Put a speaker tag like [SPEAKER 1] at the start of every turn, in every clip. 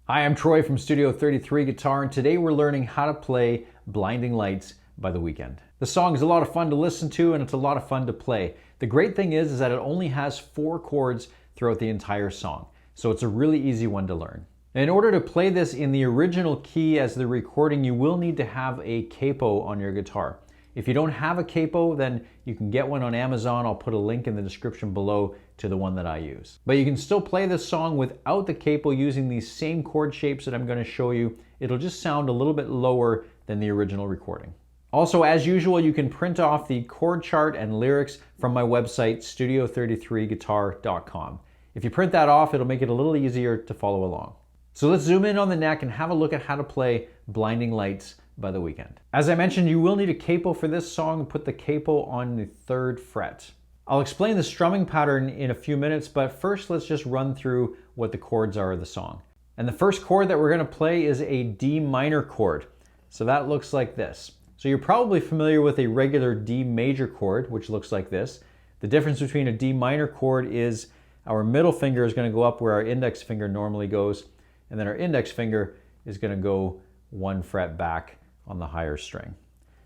[SPEAKER 1] Hi, I'm Troy from Studio 33 Guitar, and today we're learning how to play Blinding Lights by The Weeknd. The song is a lot of fun to listen to, and it's a lot of fun to play. The great thing is that it only has 4 chords throughout the entire song, so it's a really easy one to learn. In order to play this in the original key as the recording, you will need to have a capo on your guitar. If you don't have a capo, then you can get one on Amazon. I'll put a link in the description below to the one that I use. But you can still play this song without the capo using these same chord shapes that I'm going to show you. It'll just sound a little bit lower than the original recording. Also, as usual, you can print off the chord chart and lyrics from my website, studio33guitar.com. If you print that off, it'll make it a little easier to follow along. So let's zoom in on the neck and have a look at how to play Blinding Lights by The Weeknd. As I mentioned, you will need a capo for this song. Put the capo on the 3rd fret. I'll explain the strumming pattern in a few minutes, but first let's just run through what the chords are of the song. And the first chord that we're going to play is a D minor chord. So that looks like this. So you're probably familiar with a regular D major chord, which looks like this. The difference between a D minor chord is our middle finger is going to go up where our index finger normally goes, and then our index finger is going to go 1 fret back on the higher string.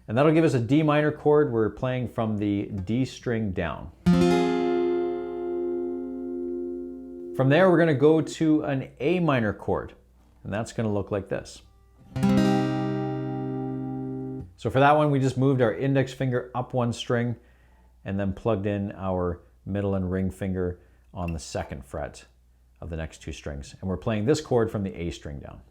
[SPEAKER 1] And that'll give us a D minor chord. We're playing from the D string down. From there, we're going to go to an A minor chord, and that's going to look like this. So for that one, we just moved our index finger up 1 string and then plugged in our middle and ring finger on the 2nd fret of the next 2 strings. And we're playing this chord from the A string down.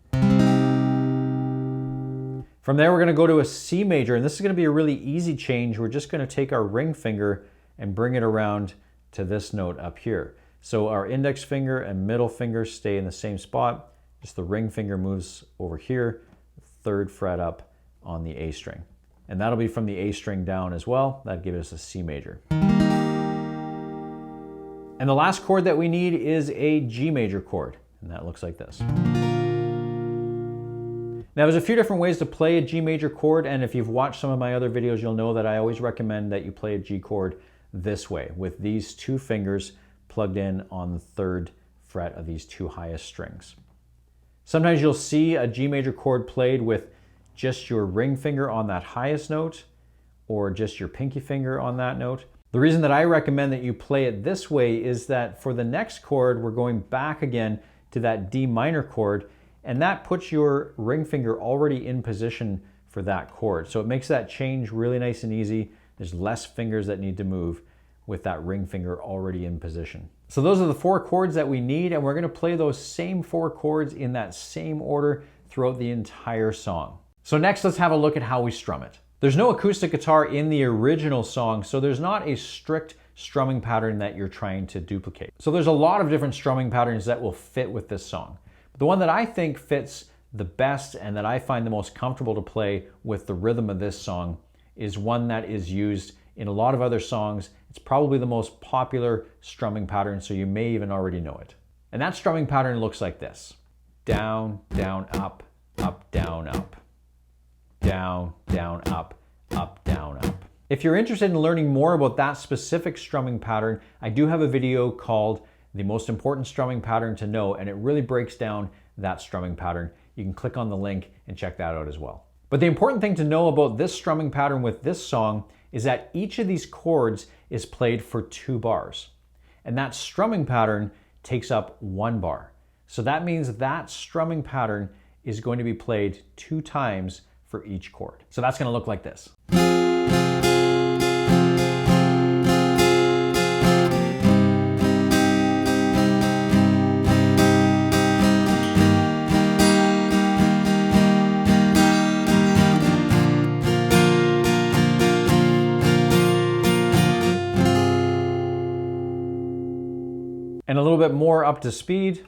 [SPEAKER 1] From there, we're going to go to a C major, and this is going to be a really easy change. We're just going to take our ring finger and bring it around to this note up here. So our index finger and middle finger stay in the same spot. Just the ring finger moves over here, 3rd fret up on the A string. And that'll be from the A string down as well. That'll give us a C major. And the last chord that we need is a G major chord, and that looks like this. Now, there's a few different ways to play a G major chord, and if you've watched some of my other videos, you'll know that I always recommend that you play a G chord this way, with these 2 fingers plugged in on the 3rd fret of these 2 highest strings. Sometimes you'll see a G major chord played with just your ring finger on that highest note, or just your pinky finger on that note. The reason that I recommend that you play it this way is that for the next chord, we're going back again to that D minor chord, and that puts your ring finger already in position for that chord. So it makes that change really nice and easy. There's less fingers that need to move with that ring finger already in position. So those are the 4 chords that we need, and we're going to play those same 4 chords in that same order throughout the entire song. So next, let's have a look at how we strum it. There's no acoustic guitar in the original song, so there's not a strict strumming pattern that you're trying to duplicate. So there's a lot of different strumming patterns that will fit with this song. The one that I think fits the best and that I find the most comfortable to play with the rhythm of this song is one that is used in a lot of other songs. It's probably the most popular strumming pattern, so you may even already know it. And that strumming pattern looks like this. Down, down, up, up, down, up. Down, down, up, up, down, up. If you're interested in learning more about that specific strumming pattern, I do have a video called The Most Important Strumming Pattern to Know, and it really breaks down that strumming pattern. You can click on the link and check that out as well. But the important thing to know about this strumming pattern with this song is that each of these chords is played for 2 bars. And that strumming pattern takes up 1 bar. So that means that strumming pattern is going to be played 2 times for each chord. So that's going to look like this. And a little bit more up to speed.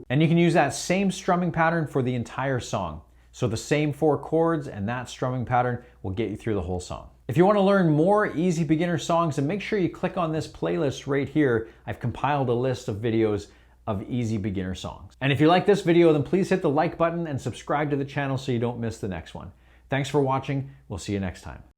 [SPEAKER 1] And you can use that same strumming pattern for the entire song. So the same 4 chords and that strumming pattern will get you through the whole song. If you want to learn more easy beginner songs, then make sure you click on this playlist right here. I've compiled a list of videos of easy beginner songs. And if you like this video, then please hit the like button and subscribe to the channel so you don't miss the next one. Thanks for watching. We'll see you next time.